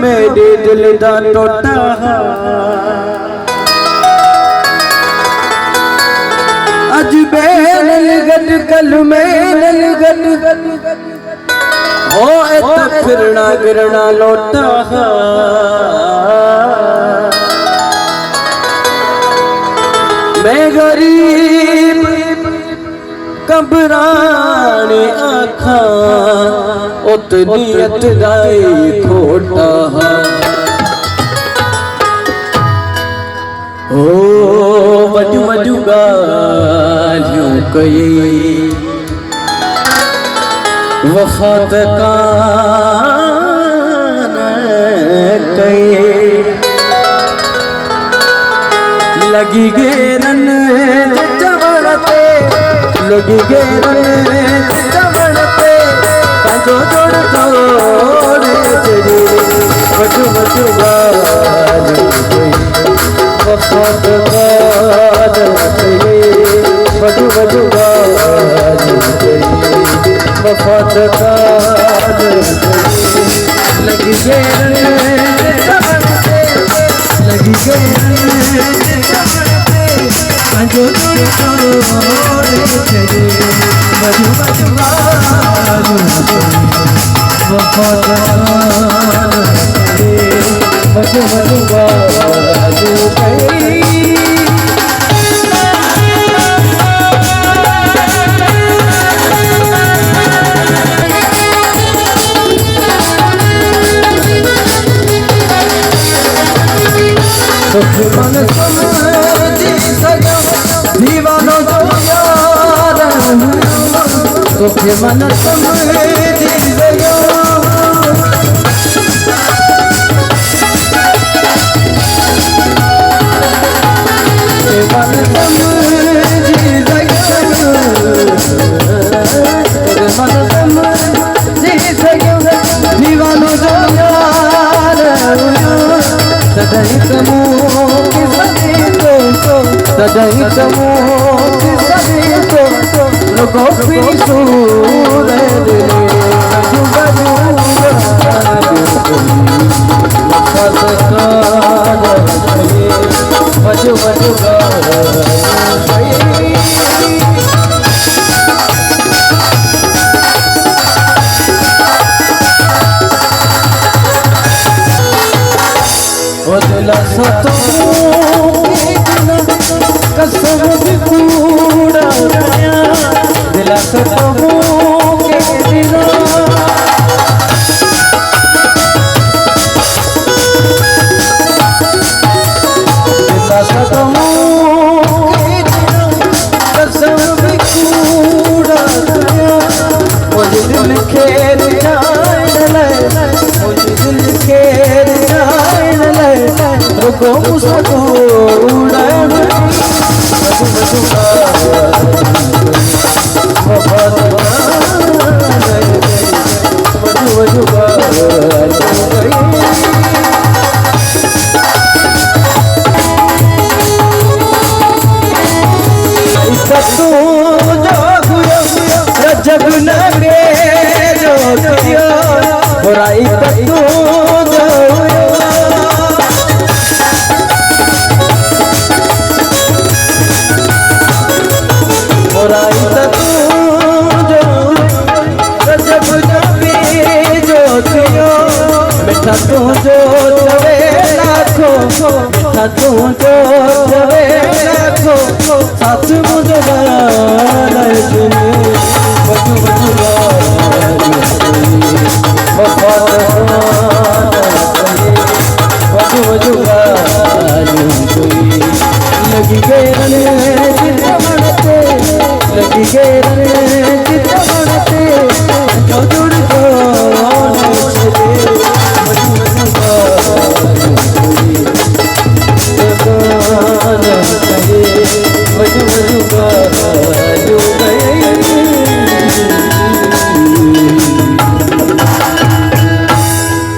मेरे दिल दा टोटा अज बेनल गट कल मेनल गट हो इत फिरना गिरना लोटा मैं गरीब कबराने आखा उत नियत दाई खोटा ओ वजू वजू गालियों कई वफात कान कई लगी गेरन चवड़ते लगी गेरन चवड़ते कंजो जोड़ तोड़े तेरी वजू वजू गालियों कई वफात कान कई वजू वजू गालियों कई वफात कान लगी गेरन चवड़ते लगी गेरन कंजो जोड़ तोड़े तेरी वजू वजू गालियों कई वफात कान कई वजू वजू गालियों कई मन समझी सको दीवानो जो यार तुझे मन समझी सको मन समझी सको मन समझी सको दीवानो जो यार सदाई तमो की सदी को सदाई तमो की सदी को लोगों की सूरे दिले जुबानू वजू वजू दिला सतो कसम भी कूड़ा दिला सतो के दिला दिला सतो कसम भी कूड़ा मुझे दिल खेर जाए मुझे दिल खेर रुको मुझको उड़ाने वजू वजू वजू तू जो जग नगे जो बुराई तू मिठा तू जो चवे लाखो मिठा तू जो चवे लाखो साथ मुझे गाले सुने वजू वजू वफात वजू वजू लगी गेरन चित बनते लगी गेरन चित बनते